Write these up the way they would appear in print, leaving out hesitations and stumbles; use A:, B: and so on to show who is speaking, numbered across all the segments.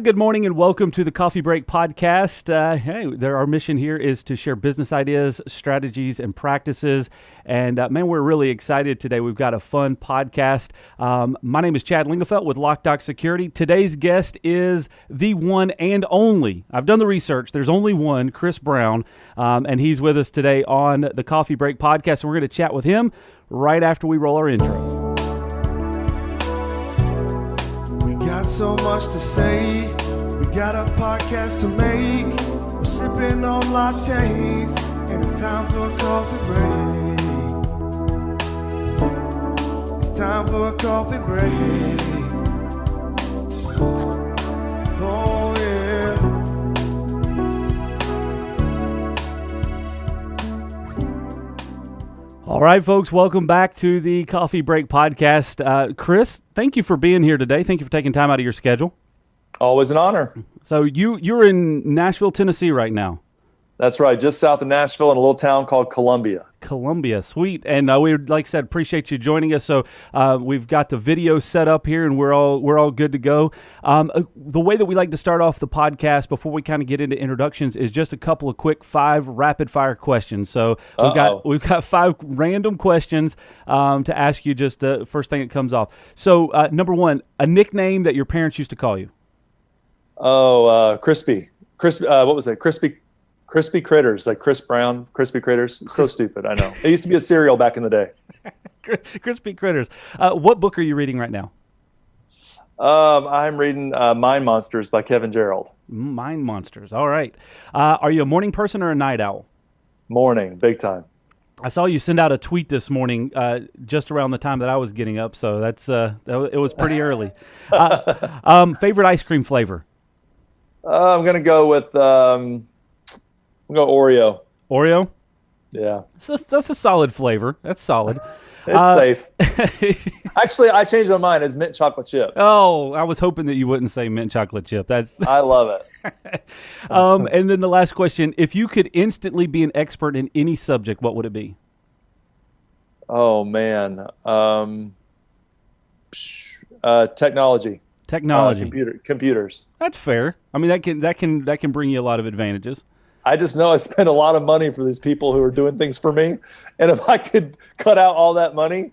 A: Good morning and welcome to the Coffee Break Podcast. Our mission here is to share business ideas, strategies, and practices. And man, we're really excited today. We've got a fun podcast. My name is Chad Lingefelt with Loc-Doc Security. Today's guest is the one and only. I've done the research. There's only one, Chris Brown, and he's with us today on the Coffee Break Podcast. And we're going to chat with him right after we roll our intro.
B: Got so much to say, we got a podcast to make. We're sipping on lattes, and it's time for a coffee break. It's time for a coffee break. Oh yeah.
A: All right, folks, welcome back to the Coffee Break Podcast. Chris, thank you for being here today. Thank you for taking time out of your schedule.
C: Always an honor.
A: So you're in Nashville, Tennessee right now.
C: That's right, just south of Nashville in a little town called Columbia.
A: Columbia, sweet. And we, like I said, appreciate you joining us. So we've got the video set up here, and we're all good to go. The way that we like to start off the podcast before we kind of get into introductions is just a couple of quick 5 rapid fire questions. So we've got 5 random questions to ask you. Just the first thing that comes off. So number 1, a nickname that your parents used to call you.
C: Crispy. What was it? Crispy Critters, like Chris Brown, Crispy Critters. So stupid, I know. It used to be a cereal back in the day.
A: Crispy Critters. What book are you reading right now?
C: I'm reading Mind Monsters by Kevin Gerald.
A: Mind Monsters. All right. Are you a morning person or a night owl?
C: Morning, big time.
A: I saw you send out a tweet this morning just around the time that I was getting up, so it was pretty early. Favorite ice cream flavor?
C: I'm going to go with... We'll go Oreo.
A: Oreo?
C: Yeah.
A: That's a solid flavor. That's solid.
C: It's safe. Actually, I changed my mind. It's mint chocolate chip.
A: Oh, I was hoping that you wouldn't say mint chocolate chip.
C: I love it.
A: And then the last question, if you could instantly be an expert in any subject, what would it be?
C: Oh, man. Technology. Computers.
A: That's fair. I mean, that can bring you a lot of advantages.
C: I just know I spend a lot of money for these people who are doing things for me. And if I could cut out all that money,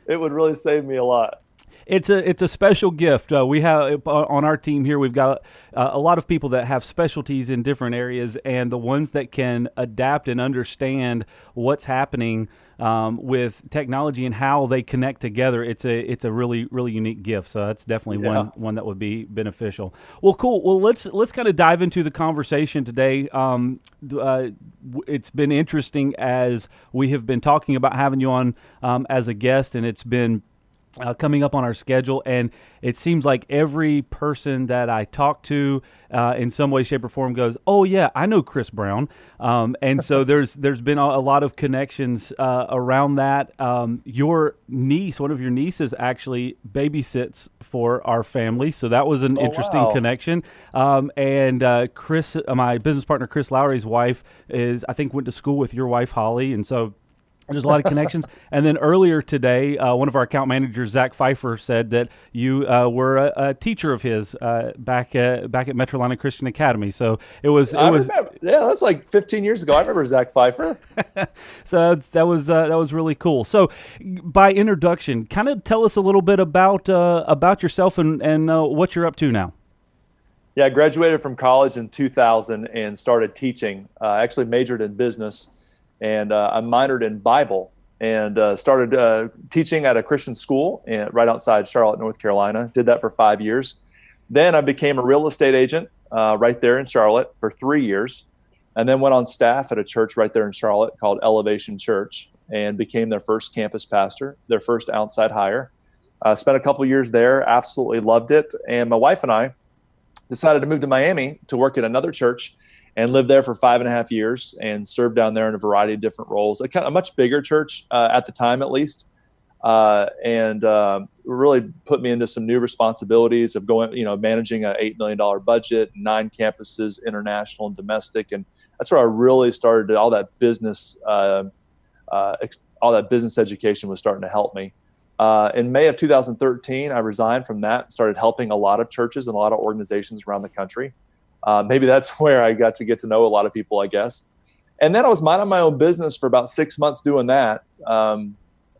C: it would really save me a lot.
A: It's a special gift. We have on our team here, we've got a lot of people that have specialties in different areas, and the ones that can adapt and understand what's happening with technology and how they connect together. It's a really, really unique gift. So that's definitely one that would be beneficial. Well, cool. Well, let's kind of dive into the conversation today. It's been interesting as we have been talking about having you on as a guest, and it's been coming up on our schedule, and it seems like every person that I talk to in some way, shape, or form goes, "Oh yeah, I know Chris Brown," and so there's been a lot of connections around that. Your niece, one of your nieces, actually babysits for our family, so that was an interesting connection. And Chris, my business partner, Chris Lowry's wife, I think went to school with your wife Holly, and so there's a lot of connections. And then earlier today, one of our account managers, Zach Pfeiffer, said that you were a teacher of his back at Metrolina Christian Academy. So it was.
C: Remember, that's like 15 years ago. I remember Zach Pfeiffer.
A: So that was really cool. So by introduction, kind of tell us a little bit about yourself and what you're up to now.
C: Yeah, I graduated from college in 2000 and started teaching. I actually majored in business. And I minored in Bible and started teaching at a Christian school right outside Charlotte, North Carolina. Did that for 5 years. Then I became a real estate agent right there in Charlotte for 3 years, and then went on staff at a church right there in Charlotte called Elevation Church and became their first campus pastor, their first outside hire. Spent a couple years there, absolutely loved it. And my wife and I decided to move to Miami to work at another church and lived there for 5.5 years and served down there in a variety of different roles. A much bigger church at the time, at least, and really put me into some new responsibilities of managing an $8 million budget, 9 campuses, international and domestic, and that's where I really started all that business. All that business education was starting to help me. In May of 2013, I resigned from that and started helping a lot of churches and a lot of organizations around the country. Maybe that's where I got to know a lot of people, I guess. And then I was minding my own business for about 6 months doing that.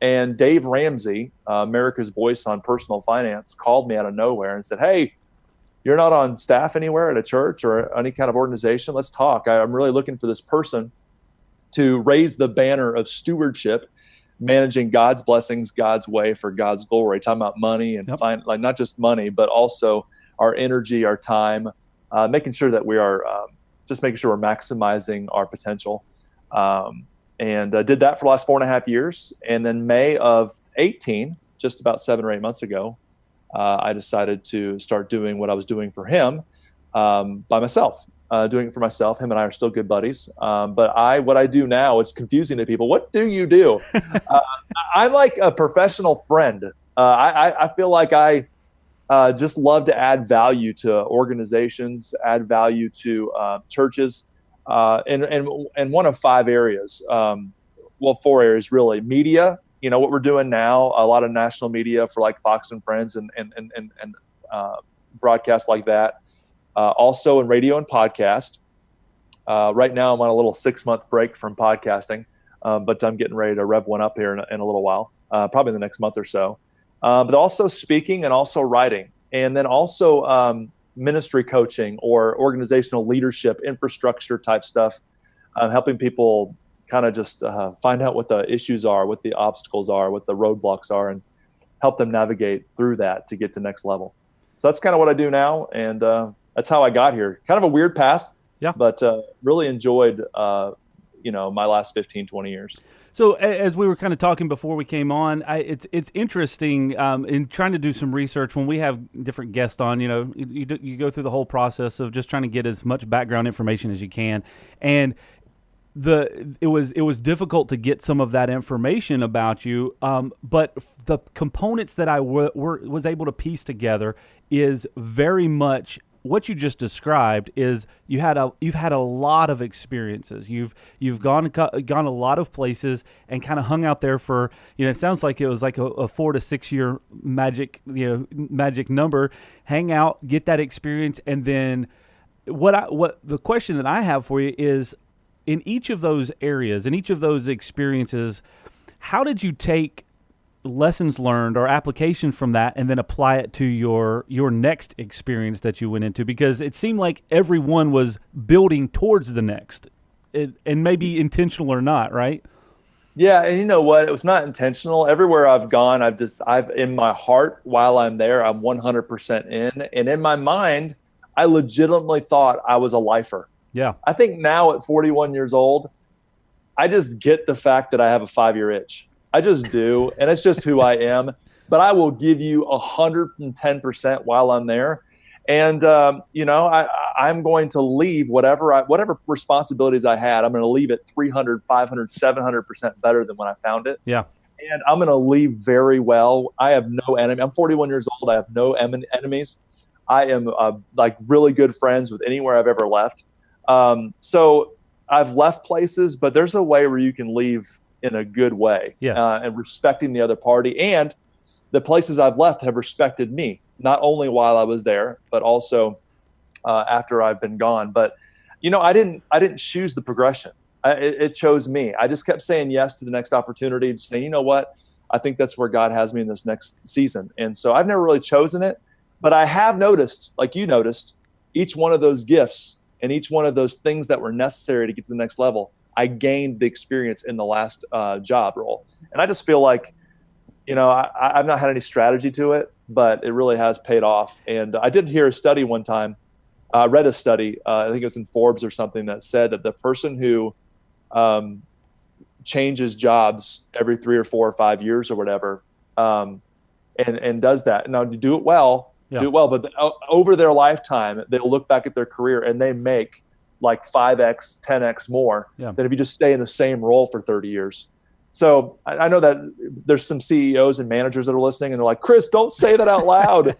C: And Dave Ramsey, America's Voice on Personal Finance, called me out of nowhere and said, "Hey, you're not on staff anywhere at a church or any kind of organization. Let's talk. I'm really looking for this person to raise the banner of stewardship, managing God's blessings, God's way for God's glory." Talking about money and like not just money, but also our energy, our time, making sure that we are just making sure we're maximizing our potential. And did that for the last 4.5 years. And then May of 18, just about 7 or 8 months ago, I decided to start doing what I was doing for him by myself, doing it for myself. Him and I are still good buddies. But what I do now, it's confusing to people. What do you do? I'm like a professional friend. I feel like I just love to add value to organizations, add value to churches. And one of 5 areas, 4 areas really. Media, what we're doing now, a lot of national media for like Fox and Friends and broadcasts like that. Also in radio and podcast. Right now I'm on a little 6-month break from podcasting, but I'm getting ready to rev one up here in a little while, probably in the next month or so. But also speaking and also writing, and then also ministry coaching or organizational leadership, infrastructure type stuff, helping people kind of just find out what the issues are, what the obstacles are, what the roadblocks are, and help them navigate through that to get to next level. So that's kind of what I do now, and that's how I got here. Kind of a weird path, but really enjoyed my last 15, 20 years.
A: So as we were kind of talking before we came on, it's interesting in trying to do some research when we have different guests on. You go through the whole process of just trying to get as much background information as you can, and it was difficult to get some of that information about you. But the components that I was able to piece together is very much what you just described. Is you've had a lot of experiences. You've gone a lot of places and kind of hung out there for, it sounds like it was like a 4 to 6 year magic number. Hang out, get that experience, and then what the question that I have for you is, in each of those areas, in each of those experiences, how did you take lessons learned or applications from that and then apply it to your next experience that you went into? Because it seemed like everyone was building towards the next, and maybe intentional or not, right?
C: Yeah, and you know what? It was not intentional. Everywhere I've gone, I've in my heart, while I'm there, I'm 100% in, and in my mind, I legitimately thought I was a lifer.
A: Yeah.
C: I think now at 41 years old, I just get the fact that I have a 5-year itch. I just do, and it's just who I am. But I will give you 110% while I'm there. And, I'm going to leave whatever responsibilities I had, I'm going to leave it 300, 500, 700% better than when I found it.
A: Yeah.
C: And I'm going to leave very well. I have no enemy. I'm 41 years old. I have no enemies. I am like really good friends with anywhere I've ever left. So I've left places, but there's a way where you can leave in a good way, and respecting the other party. And the places I've left have respected me, not only while I was there, but also after I've been gone. But, I didn't choose the progression. It chose me. I just kept saying yes to the next opportunity, just saying, you know what, I think that's where God has me in this next season. And so I've never really chosen it, but I have noticed, like you noticed, each one of those gifts and each one of those things that were necessary to get to the next level, I gained the experience in the last job role. And I just feel like, I've not had any strategy to it, but it really has paid off. And I did hear a study one time. I read a study, I think it was in Forbes or something, that said that the person who changes jobs every 3 or 4 or 5 years or whatever, and does that. Now, to do it well, but over their lifetime, they'll look back at their career and they make like 5x, 10x more than if you just stay in the same role for 30 years. So I know that there's some CEOs and managers that are listening and they're like, Chris, don't say that out loud.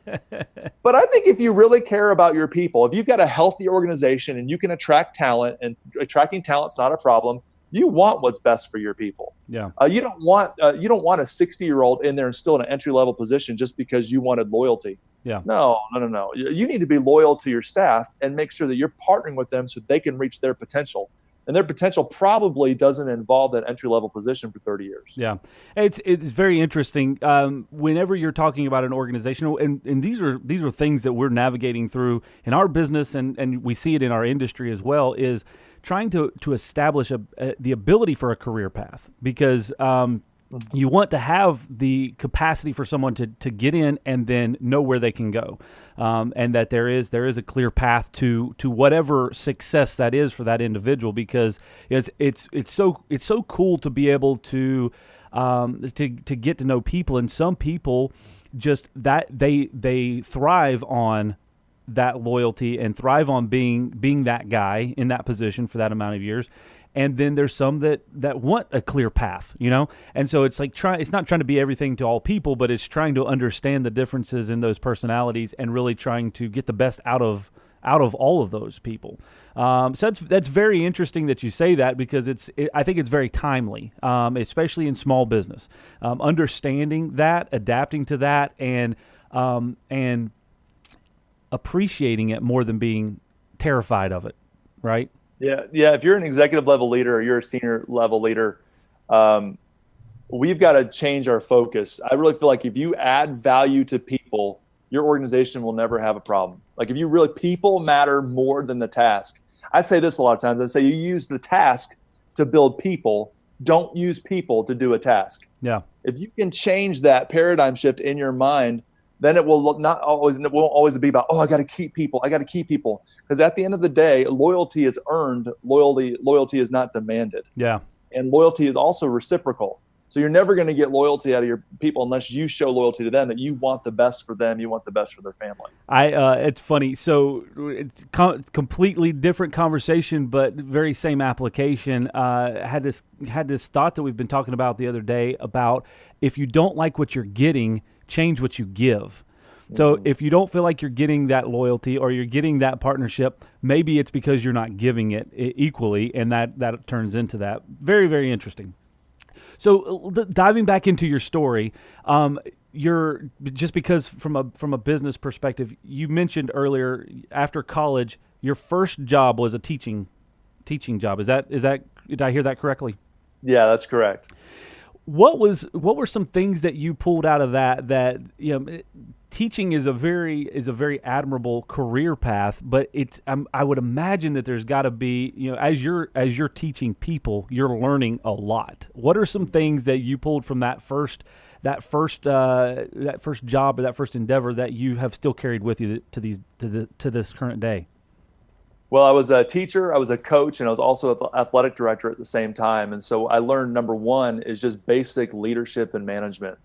C: But I think if you really care about your people, if you've got a healthy organization and you can attract talent, and attracting talent's not a problem, You want what's best for your people.
A: Yeah.
C: You don't want a 60-year-old in there and still in an entry-level position just because you wanted loyalty.
A: Yeah.
C: No. You need to be loyal to your staff and make sure that you're partnering with them so they can reach their potential. And their potential probably doesn't involve that entry-level position for 30 years.
A: Yeah, it's very interesting. Whenever you're talking about an organization, and these are things that we're navigating through in our business, and we see it in our industry as well, is trying to establish the ability for a career path, because you want to have the capacity for someone to get in and then know where they can go, and that there is a clear path to whatever success that is for that individual, because it's so cool to be able to get to know people, and some people just that they thrive on that loyalty and thrive on being that guy in that position for that amount of years. And then there's some that want a clear path, and so it's like it's not trying to be everything to all people, but it's trying to understand the differences in those personalities and really trying to get the best out of all of those people. So that's very interesting that you say that, because I think it's very timely, especially in small business, understanding that, adapting to that, and appreciating it more than being terrified of it, right?
C: Yeah. If you're an executive level leader or you're a senior level leader, we've got to change our focus. I really feel like if you add value to people, your organization will never have a problem. Like if you really, people matter more than the task. I say this a lot of times. I say you use the task to build people. Don't use people to do a task.
A: Yeah.
C: If you can change that paradigm shift in your mind, then it won't always be about, I got to keep people. Because at the end of the day, loyalty is earned. Loyalty is not demanded.
A: Yeah. And
C: loyalty is also reciprocal. So you're never going to get loyalty out of your people unless you show loyalty to them, that you want the best for them. You want the best for their family.
A: It's funny. So it's completely different conversation, but very same application. Had this thought that we've been talking about the other day about, if you don't like what you're getting, change what you give. So if you don't feel like you're getting that loyalty or you're getting that partnership, maybe it's because you're not giving it equally, and that turns into that. Very, very interesting. So diving back into your story, you're just because from a business perspective, you mentioned earlier, after college, your first job was a teaching job. Is that did I hear that correctly?
C: Yeah, that's correct.
A: What were some things that you pulled out of that teaching is a very admirable career path, but I would imagine that there's got to be, as you're teaching people, you're learning a lot. What are some things that you pulled from that first job or that first endeavor that you have still carried with you to this current day?
C: Well, I was a teacher, I was a coach, and I was also an athletic director at the same time. And so I learned, number one, is just basic leadership and management.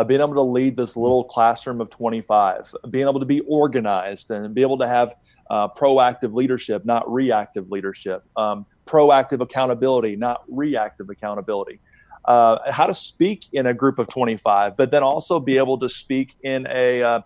C: Being able to lead this little classroom of 25, being able to be organized and be able to have proactive leadership, not reactive leadership, proactive accountability, not reactive accountability. How to speak in a group of 25, but then also be able to speak in to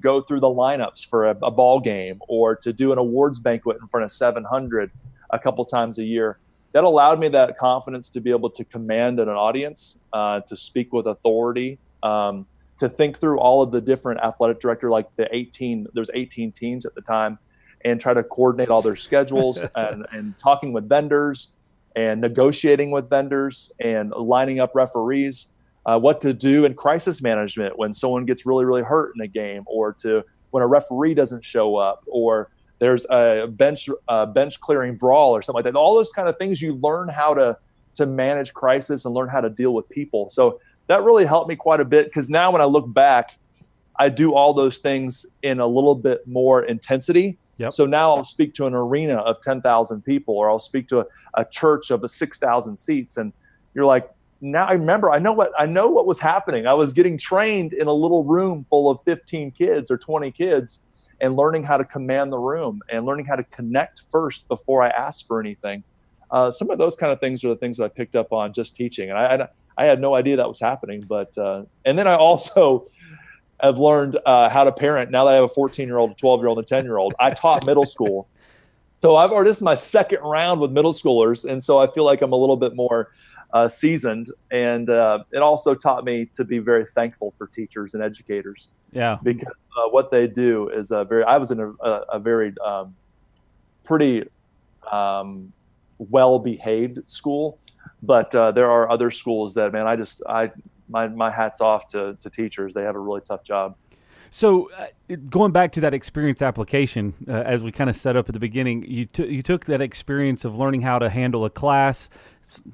C: go through the lineups for a ball game, or to do an awards banquet in front of 700 a couple times a year. That allowed me that confidence to be able to command an audience, to speak with authority, to think through all of the different athletic director, like there's 18 teams at the time, and try to coordinate all their schedules and talking with vendors and negotiating with vendors and lining up referees. What to do in crisis management when someone gets really, really hurt in a game, or when a referee doesn't show up, or there's a bench clearing brawl or something like that. All those kind of things, you learn how to manage crisis and learn how to deal with people. So that really helped me quite a bit, because now when I look back, I do all those things in a little bit more intensity.
A: Yep.
C: So now I'll speak to an arena of 10,000 people, or I'll speak to a church of 6,000 seats, and you're like, now I remember, I know what was happening. I was getting trained in a little room full of 15 kids or 20 kids, and learning how to command the room and learning how to connect first before I asked for anything. Some of those kind of things are the things that I picked up on just teaching. And I had no idea that was happening. But and then I also have learned how to parent. Now that I have a 14-year-old, a 12-year-old, and a 10-year-old, I taught middle school. So this is my second round with middle schoolers, and so I feel like I'm a little bit more seasoned, and it also taught me to be very thankful for teachers and educators.
A: Yeah,
C: because what they do is I was in a very pretty well-behaved school, but there are other schools that, man, my hat's off to teachers. They have a really tough job.
A: So going back to that experience application, as we kind of set up at the beginning, you took that experience of learning how to handle a class,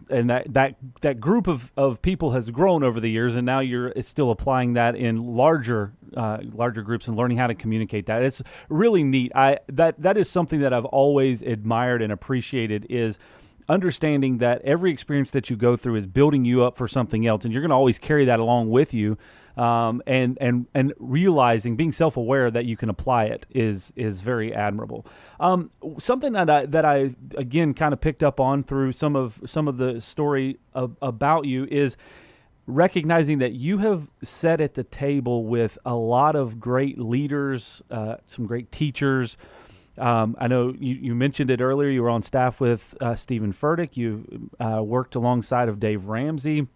A: and that group of people has grown over the years, and now you're still applying that in larger groups and learning how to communicate that. It's really neat. That is something that I've always admired and appreciated, is understanding that every experience that you go through is building you up for something else, and you're going to always carry that along with you. And realizing, being self-aware that you can apply it is very admirable. Something that I again kind of picked up on through some of the story about you is recognizing that you have sat at the table with a lot of great leaders, some great teachers. I know you mentioned it earlier. You were on staff with Stephen Furtick. You worked alongside of Dave Ramsey.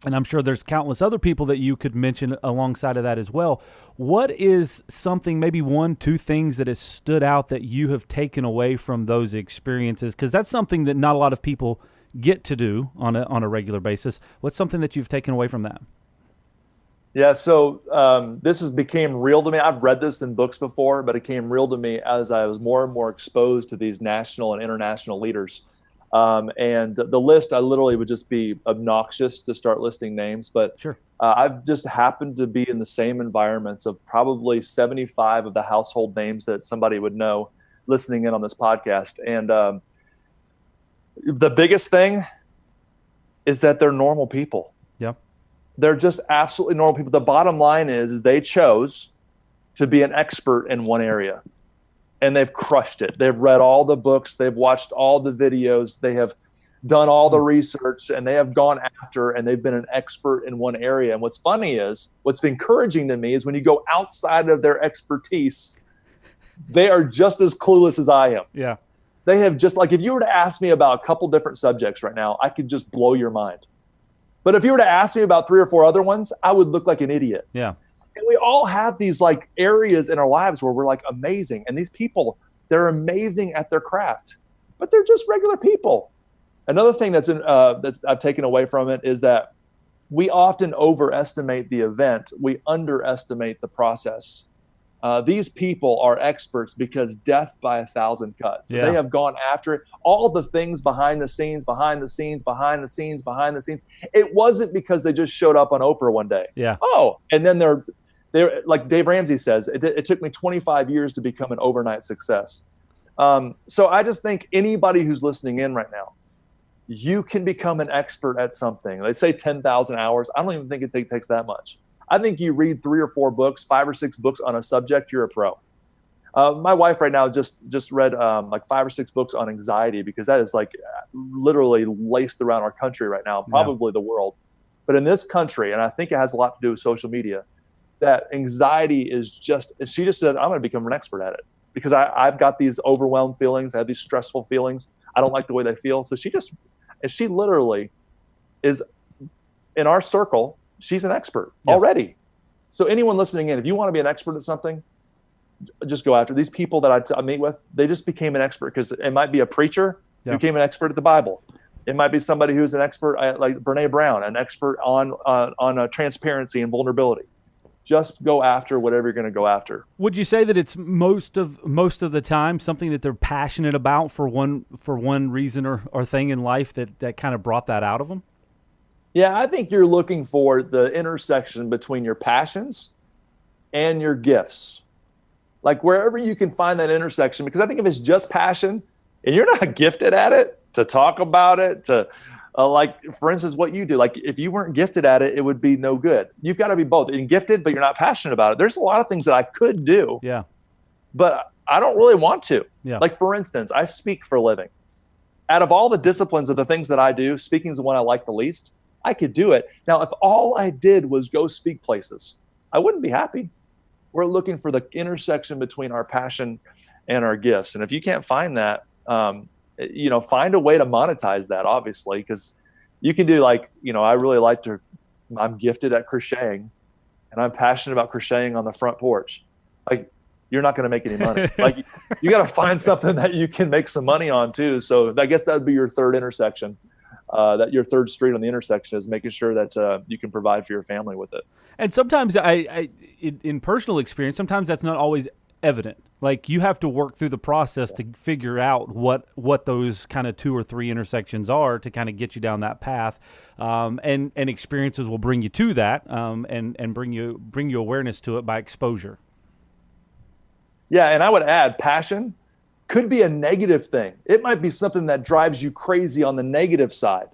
A: And I'm sure there's countless other people that you could mention alongside of that as well. What is something, maybe one, two things that has stood out that you have taken away from those experiences? Because that's something that not a lot of people get to do on a regular basis. What's something that you've taken away from that?
C: Yeah, so this became real to me. I've read this in books before, but it came real to me as I was more and more exposed to these national and international leaders. And the list, I literally would just be obnoxious to start listing names, but
A: sure.
C: I've just happened to be in the same environments of probably 75 of the household names that somebody would know listening in on this podcast. And the biggest thing is that they're normal people.
A: Yeah.
C: They're just absolutely normal people. The bottom line is they chose to be an expert in one area. And they've crushed it. They've read all the books. They've watched all the videos. They have done all the research, and they have gone after, and they've been an expert in one area. And what's funny is, what's encouraging to me is when you go outside of their expertise, they are just as clueless as I am.
A: Yeah.
C: They have just, like, if you were to ask me about a couple different subjects right now, I could just blow your mind. But if you were to ask me about 3 or 4 other ones, I would look like an idiot.
A: Yeah.
C: And we all have these like areas in our lives where we're like amazing. And these people, they're amazing at their craft, but they're just regular people. Another thing that I've taken away from it is that we often overestimate the event. We underestimate the process. These people are experts because death by 1,000 cuts.
A: Yeah.
C: They have gone after it. All the things behind the scenes. It wasn't because they just showed up on Oprah one day.
A: Yeah.
C: Oh, and then they're like Dave Ramsey says, it took me 25 years to become an overnight success. So I just think anybody who's listening in right now, you can become an expert at something. They say 10,000 hours. I don't even think it takes that much. I think you read 3 or 4 books, 5 or 6 books on a subject, you're a pro. My wife right now just read like 5 or 6 books on anxiety, because that is like literally laced around our country right now, probably the world. But in this country, and I think it has a lot to do with social media, that anxiety is she just said, I'm going to become an expert at it because I've got these overwhelmed feelings. I have these stressful feelings. I don't like the way they feel. So she literally is in our circle. She's an expert already. So anyone listening in, if you want to be an expert at something, just go after these people that I meet with. They just became an expert because it might be a preacher who became an expert at the Bible. It might be somebody who's an expert like Brene Brown, an expert on transparency and vulnerability. Just go after whatever you're going to go after.
A: Would you say that it's most of the time something that they're passionate about for one reason or thing in life that kind of brought that out of them?
C: Yeah, I think you're looking for the intersection between your passions and your gifts. Like wherever you can find that intersection, because I think if it's just passion and you're not gifted at it, to talk about it, to like, for instance, what you do, like if you weren't gifted at it, it would be no good. You've got to be both. You're gifted, but you're not passionate about it. There's a lot of things that I could do, but I don't really want to. Yeah. Like, for instance, I speak for a living. Out of all the disciplines of the things that I do, speaking is the one I like the least. I could do it. Now, if all I did was go speak places, I wouldn't be happy. We're looking for the intersection between our passion and our gifts. And if you can't find that, Find a way to monetize that, obviously, because you can do I'm gifted at crocheting, and I'm passionate about crocheting on the front porch. Like, you're not going to make any money. Like, you got to find something that you can make some money on too. So I guess that would be your third intersection, that your third street on the intersection is making sure that you can provide for your family with it.
A: And sometimes in personal experience, sometimes that's not always evident. Like, you have to work through the process to figure out what those kind of 2 or 3 intersections are to kind of get you down that path. And experiences will bring you to that, and bring you awareness to it by exposure.
C: Yeah, and I would add, passion could be a negative thing. It might be something that drives you crazy on the negative side.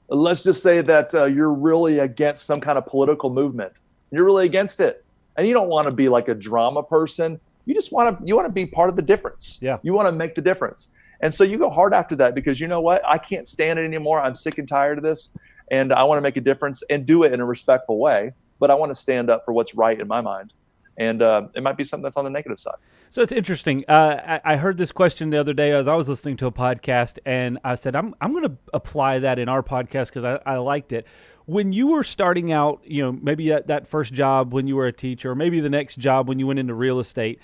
C: Let's just say that you're really against some kind of political movement. You're really against it, and you don't want to be like a drama person. You just want to be part of the difference.
A: Yeah.
C: You want to make the difference. And so you go hard after that, because you know what? I can't stand it anymore. I'm sick and tired of this, and I want to make a difference and do it in a respectful way, but I want to stand up for what's right in my mind. And it might be something that's on the negative side.
A: So it's interesting. I heard this question the other day as I was listening to a podcast, and I said, I'm going to apply that in our podcast because I liked it. When you were starting out, maybe at that first job when you were a teacher, or maybe the next job when you went into real estate,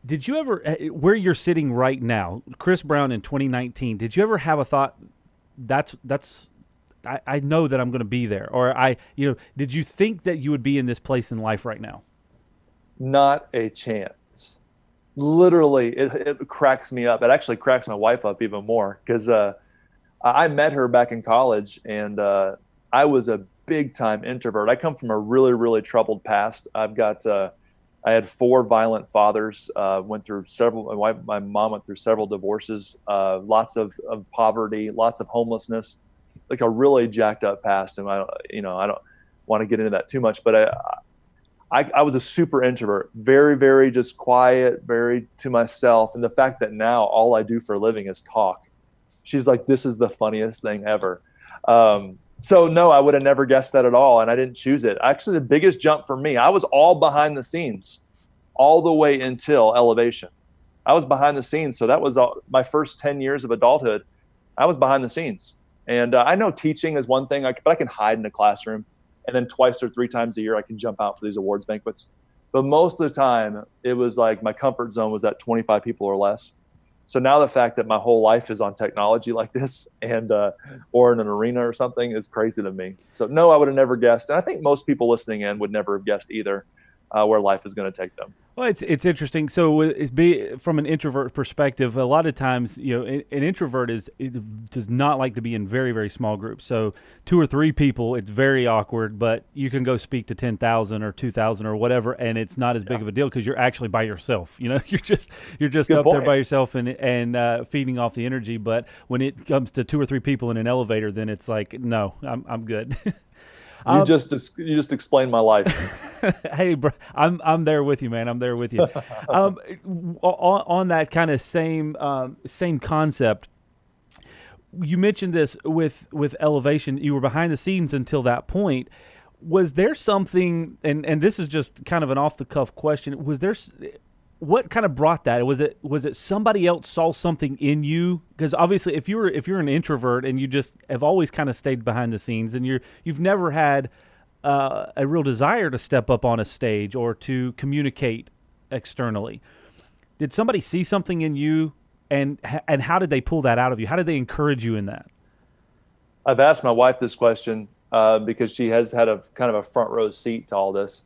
A: did you ever, where you're sitting right now, Chris Brown in 2019, did you ever have a thought, I know that I'm going to be there? Or did you think that you would be in this place in life right now?
C: Not a chance. Literally, it cracks me up. It actually cracks my wife up even more, because I met her back in college, and I was a big time introvert. I come from a really, really troubled past. I had 4 violent fathers, went through several, my mom went through several divorces, lots of poverty, lots of homelessness, like a really jacked up past. And I don't want to get into that too much, but I was a super introvert, very, very just quiet, very to myself. And the fact that now all I do for a living is talk. She's like, this is the funniest thing ever. So no, I would have never guessed that at all. And I didn't choose it. Actually, the biggest jump for me, I was all behind the scenes all the way until elevation. I was behind the scenes. So that was my first 10 years of adulthood. I was behind the scenes. And I know teaching is one thing, but I can hide in a classroom. And then 2 or 3 times a year, I can jump out for these awards banquets. But most of the time, it was like my comfort zone was at 25 people or less. So now the fact that my whole life is on technology like this, and or in an arena or something, is crazy to me. So no, I would have never guessed. And I think most people listening in would never have guessed either, where life is going to take them.
A: Well, it's interesting. So from an introvert perspective, a lot of times, an introvert does not like to be in very, very small groups. So 2 or 3 people, it's very awkward, but you can go speak to 10,000 or 2,000 or whatever, and it's not as big of a deal because you're actually by yourself. You're just up there by yourself and feeding off the energy. But when it comes to 2 or 3 people in an elevator, then it's like, no, I'm good.
C: You just explained my life.
A: Hey, bro, I'm there with you, man. I'm there with you. On that kind of same concept, you mentioned this with elevation. You were behind the scenes until that point. Was there something? And this is just kind of an off the cuff question. Was there? What kind of brought that? Was it somebody else saw something in you? Because obviously, if you're an introvert and you just have always kind of stayed behind the scenes, and you've never had a real desire to step up on a stage or to communicate externally, did somebody see something in you, and how did they pull that out of you? How did they encourage you in that?
C: I've asked my wife this question because she has had a kind of a front row seat to all this,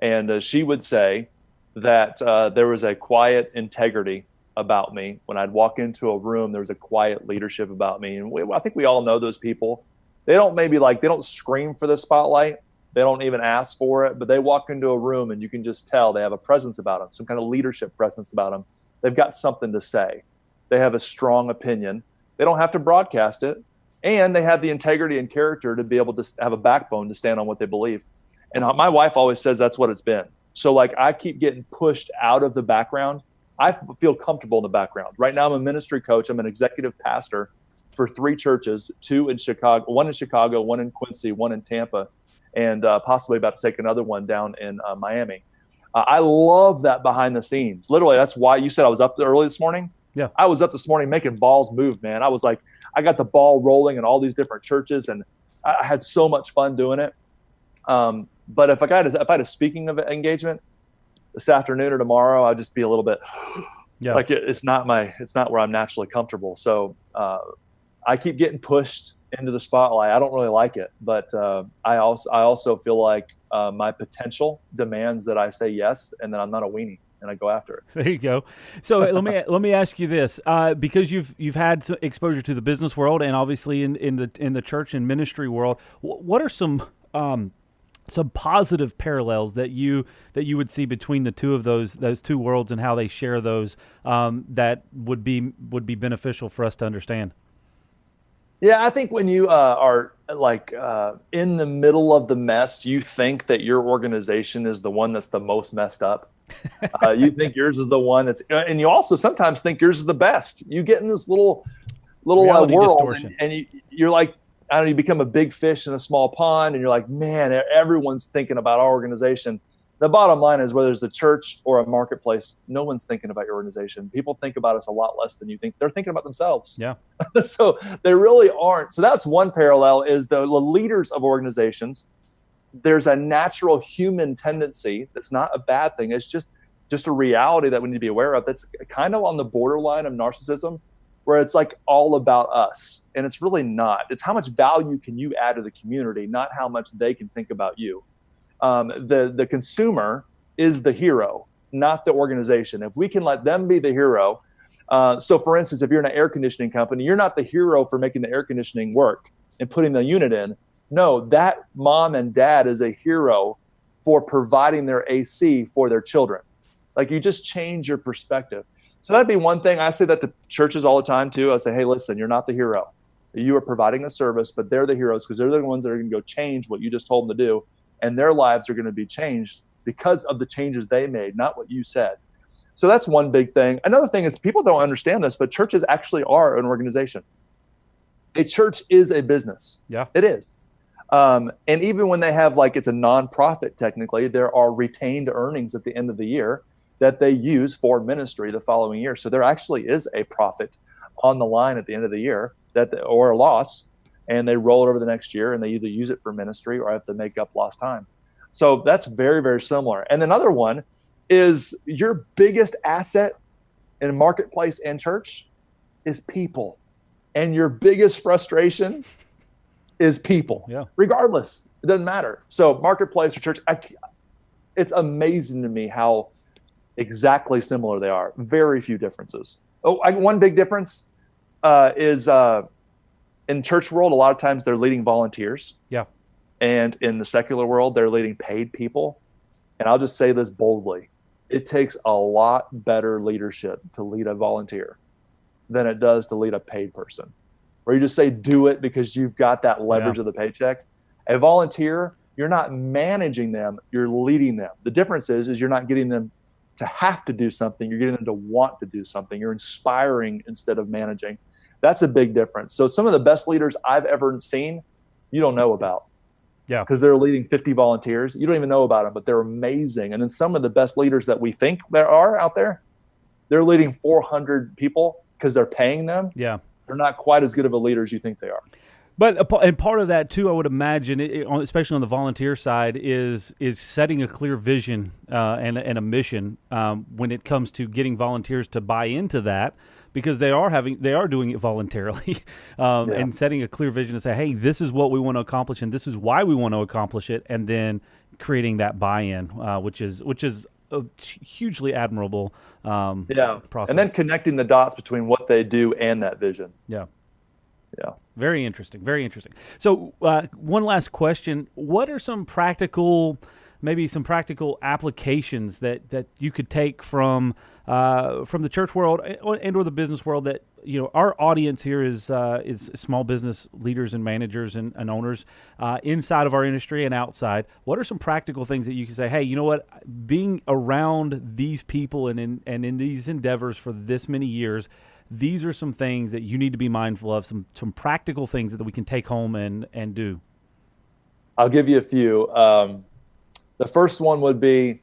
C: and she would say that there was a quiet integrity about me. When I'd walk into a room, there was a quiet leadership about me. And I think we all know those people. They don't scream for the spotlight. They don't even ask for it, but they walk into a room and you can just tell they have a presence about them, some kind of leadership presence about them. They've got something to say. They have a strong opinion. They don't have to broadcast it. And they have the integrity and character to be able to have a backbone to stand on what they believe. And my wife always says that's what it's been. So I keep getting pushed out of the background. I feel comfortable in the background. Right now I'm a ministry coach. I'm an executive pastor for 3 churches, 2 in Chicago, 1 in Chicago, 1 in Quincy, 1 in Tampa, and possibly about to take another one down in Miami. I love that behind the scenes. Literally, that's why you said I was up early this morning.
A: Yeah.
C: I was up this morning making balls move, man. I was like, I got the ball rolling in all these different churches, and I had so much fun doing it. But if I had a speaking engagement this afternoon or tomorrow, I'd just be a little bit like it's not where I'm naturally comfortable. So I keep getting pushed into the spotlight. I don't really like it, but I also feel like my potential demands that I say yes, and that I'm not a weenie and I go after it.
A: There you go. So let me ask you this, because you've had some exposure to the business world and obviously in the church and ministry world. What are some positive parallels that you would see between the two of those two worlds and how they share those that would be beneficial for us to understand?
C: Yeah, I think when you are like in the middle of the mess, you think that your organization is the one that's the most messed up. You think yours is the one and you also sometimes think yours is the best. You get in this little world, and you're like, I don't know, you become a big fish in a small pond, and you're like, man, everyone's thinking about our organization. The bottom line is, whether it's a church or a marketplace, no one's thinking about your organization. People think about us a lot less than you think. They're thinking about themselves.
A: Yeah.
C: So they really aren't. So that's one parallel, is the leaders of organizations. There's a natural human tendency that's not a bad thing. It's just a reality that we need to be aware of. That's kind of on the borderline of narcissism, where it's like all about us. And it's really not. It's how much value can you add to the community, not how much they can think about you. The consumer is the hero, not the organization. If we can let them be the hero. So for instance, if you're in an air conditioning company, you're not the hero for making the air conditioning work and putting the unit in. No, that mom and dad is a hero for providing their AC for their children. Like, you just change your perspective. So that'd be one thing. I say that to churches all the time too. I say, hey, listen, you're not the hero. You are providing a service, but they're the heroes, because they're the ones that are going to go change what you just told them to do. And their lives are going to be changed because of the changes they made, not what you said. So that's one big thing. Another thing is, people don't understand this, but churches actually are an organization. A church is a business.
A: Yeah,
C: it is. And even when they have, like, it's a nonprofit, technically, there are retained earnings at the end of the year that they use for ministry the following year. So there actually is a profit on the line at the end of the year, or a loss, and they roll it over the next year, and they either use it for ministry or have to make up lost time. So that's very, very similar. And another one is, your biggest asset in marketplace and church is people. And your biggest frustration is people.
A: Yeah.
C: Regardless, it doesn't matter. So marketplace or church, it's amazing to me how exactly similar they are. Very few differences. One big difference is in church world, a lot of times they're leading volunteers.
A: Yeah.
C: And in the secular world, they're leading paid people. And I'll just say this boldly. It takes a lot better leadership to lead a volunteer than it does to lead a paid person, where you just say, do it because you've got that leverage of the paycheck. A volunteer, you're not managing them, you're leading them. The difference is you're not getting them to have to do something, you're getting them to want to do something. You're inspiring instead of managing. That's a big difference. So some of the best leaders I've ever seen, you don't know about.
A: Yeah.
C: Because they're leading 50 volunteers. You don't even know about them, but they're amazing. And then some of the best leaders that we think there are out there, they're leading 400 people because they're paying them.
A: Yeah.
C: They're not quite as good of a leader as you think they are.
A: But and part of that too, I would imagine, especially on the volunteer side, is setting a clear vision and a mission when it comes to getting volunteers to buy into that, because they are doing it voluntarily, and setting a clear vision to say, hey, this is what we want to accomplish, and this is why we want to accomplish it, and then creating that buy-in, which is a hugely admirable process.
C: And then connecting the dots between what they do and that vision.
A: Yeah.
C: Yeah.
A: Very interesting. Very interesting. So one last question. What are some practical applications that you could take from the church world and or the business world that, our audience here is small business leaders and managers and owners inside of our industry and outside. What are some practical things that you can say, hey, you know what, being around these people and in these endeavors for this many years, these are some things that you need to be mindful of, some practical things that we can take home and do?
C: I'll give you a few. The first one would be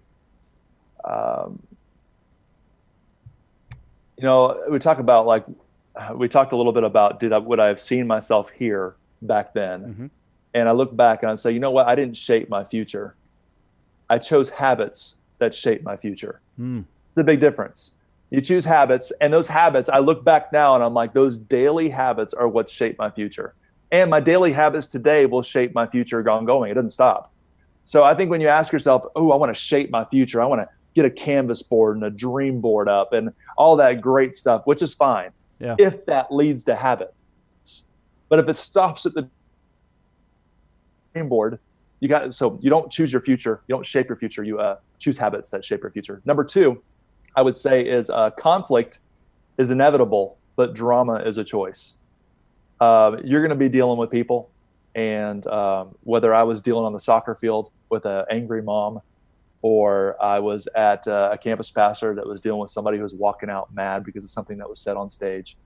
C: You know, we talked a little bit about would I have seen myself here back then?
A: Mm-hmm.
C: And I look back and I say, you know what? I didn't shape my future. I chose habits that shape my future. It's a big difference. You choose habits, and those habits, I look back now and I'm like, those daily habits are what shape my future. And my daily habits today will shape my future ongoing. It doesn't stop. So I think when you ask yourself, oh, I want to shape my future, I want to get a canvas board and a dream board up and all that great stuff, which is fine, if that leads to habits. But if it stops at the dream board, so you don't choose your future, you don't shape your future, you choose habits that shape your future. Number two, I would say is conflict is inevitable, but drama is a choice. You're going to be dealing with people, and whether I was dealing on the soccer field with an angry mom, or I was at a campus pastor that was dealing with somebody who was walking out mad because of something that was said on stage,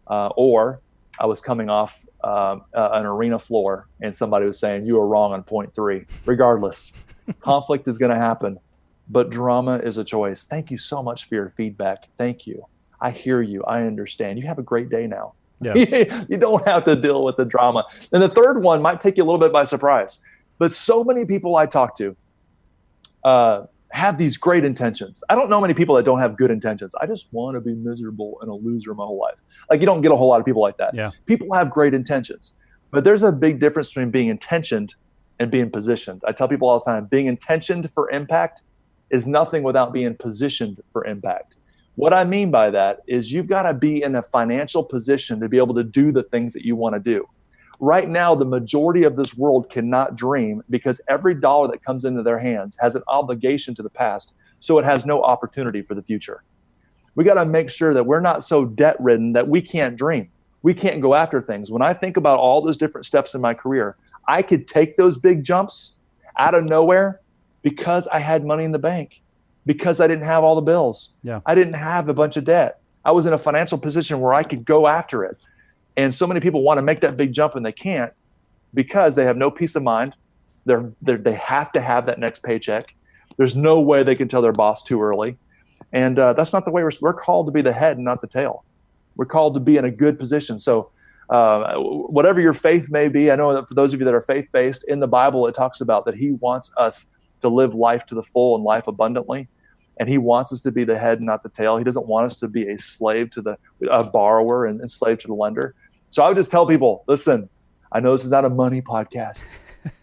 C: or I was coming off an arena floor and somebody was saying, you were wrong on point 3. Regardless, conflict is going to happen, but drama is a choice. Thank you so much for your feedback. Thank you. I hear you. I understand. You have a great day now. Yeah. You don't have to deal with the drama. And the third one might take you a little bit by surprise, but so many people I talk to have these great intentions. I don't know many people that don't have good intentions. I just want to be miserable and a loser my whole life. Like, you don't get a whole lot of people like that. Yeah. People have great intentions, but there's a big difference between being intentioned and being positioned. I tell people all the time, being intentioned for impact is nothing without being positioned for impact. What I mean by that is you've got to be in a financial position to be able to do the things that you want to do. Right now, the majority of this world cannot dream because every dollar that comes into their hands has an obligation to the past, so it has no opportunity for the future. We got to make sure that we're not so debt-ridden that we can't dream. We can't go after things. When I think about all those different steps in my career, I could take those big jumps out of nowhere because I had money in the bank, because I didn't have all the bills. Yeah. I didn't have a bunch of debt. I was in a financial position where I could go after it. And so many people want to make that big jump and they can't because they have no peace of mind. They have to have that next paycheck. There's no way they can tell their boss too early. And that's not the way we're called to be the head and not the tail. We're called to be in a good position. So whatever your faith may be, I know that for those of you that are faith-based, in the Bible, it talks about that he wants us to live life to the full and life abundantly. And he wants us to be the head and not the tail. He doesn't want us to be a slave to a borrower and slave to the lender. So I would just tell people, listen, I know this is not a money podcast,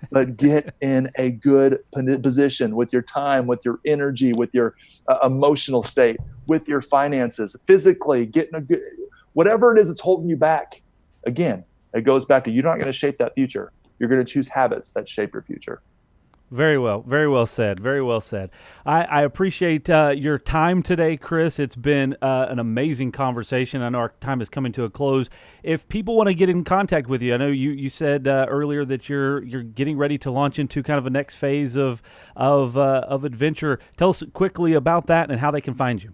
C: but get in a good position with your time, with your energy, with your emotional state, with your finances, physically, get in a good, whatever it is that's holding you back. Again, it goes back to, you're not going to shape that future. You're going to choose habits that shape your future.
A: Very well said. Very well said. I appreciate your time today, Chris. It's been an amazing conversation. I know our time is coming to a close. If people want to get in contact with you, I know you said earlier that you're getting ready to launch into kind of a next phase of adventure. Tell us quickly about that and how they can find you.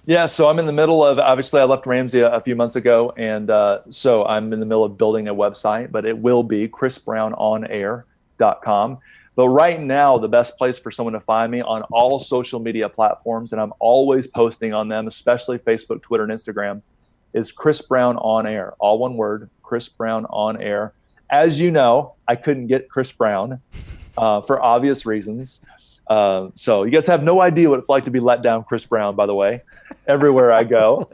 C: Yeah, so I'm in the middle of, obviously I left Ramsey a few months ago, and so I'm in the middle of building a website, but it will be chrisbrownonair.com. But right now, the best place for someone to find me on all social media platforms, and I'm always posting on them, especially Facebook, Twitter, and Instagram, is Chris Brown On Air. All one word, Chris Brown On Air. As you know, I couldn't get Chris Brown for obvious reasons. So you guys have no idea what it's like to be let down Chris Brown, by the way, everywhere I go.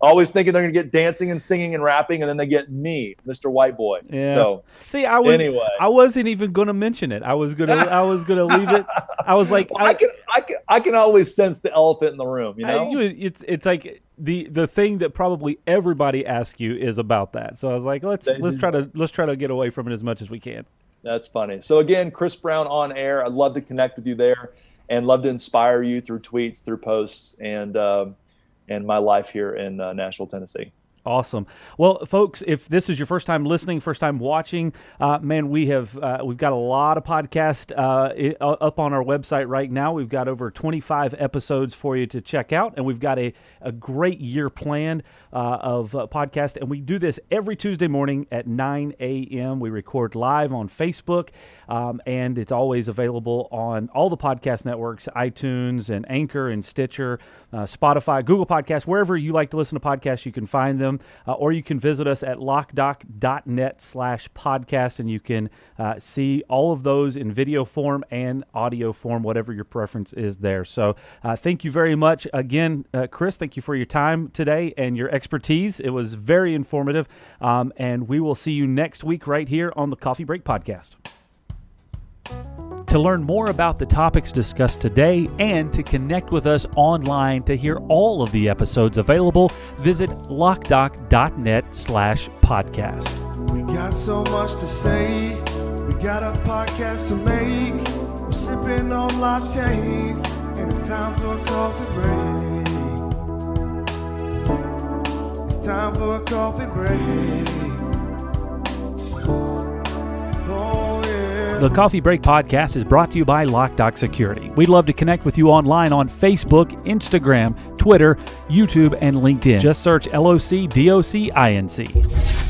C: Always thinking they're going to get dancing and singing and rapping, and then they get me, Mr. White Boy. Yeah. So
A: see, I wasn't even going to mention it. I was going to leave it. I was like,
C: well, I can always sense the elephant in the room, you know?
A: It's like the thing that probably everybody asks you is about that. So I was like, let's try to get away from it as much as we can.
C: That's funny. So again, Chris Brown On Air. I'd love to connect with you there and love to inspire you through tweets, through posts, and my life here in Nashville, Tennessee.
A: Awesome. Well, folks, if this is your first time listening, first time watching, man, we've got a lot of podcasts up on our website right now. We've got over 25 episodes for you to check out, and we've got a great year planned of podcast. And we do this every Tuesday morning at 9 a.m. We record live on Facebook, and it's always available on all the podcast networks, iTunes and Anchor and Stitcher, Spotify, Google Podcasts, wherever you like to listen to podcasts, you can find them. Or you can visit us at locdoc.net/podcast, and you can see all of those in video form and audio form, whatever your preference is there. So thank you very much. Again, Chris, thank you for your time today and your expertise. It was very informative, and we will see you next week right here on the Coffee Break Podcast. To learn more about the topics discussed today and to connect with us online to hear all of the episodes available, visit locdoc.net/podcast.
B: We got so much to say. We got a podcast to make. We're sipping on lattes, and it's time for a coffee break. It's time for a coffee break. Oh, yeah.
A: The Coffee Break Podcast is brought to you by Loc-Doc Security. We'd love to connect with you online on Facebook, Instagram, Twitter, YouTube, and LinkedIn. Just search LOCDOCINC.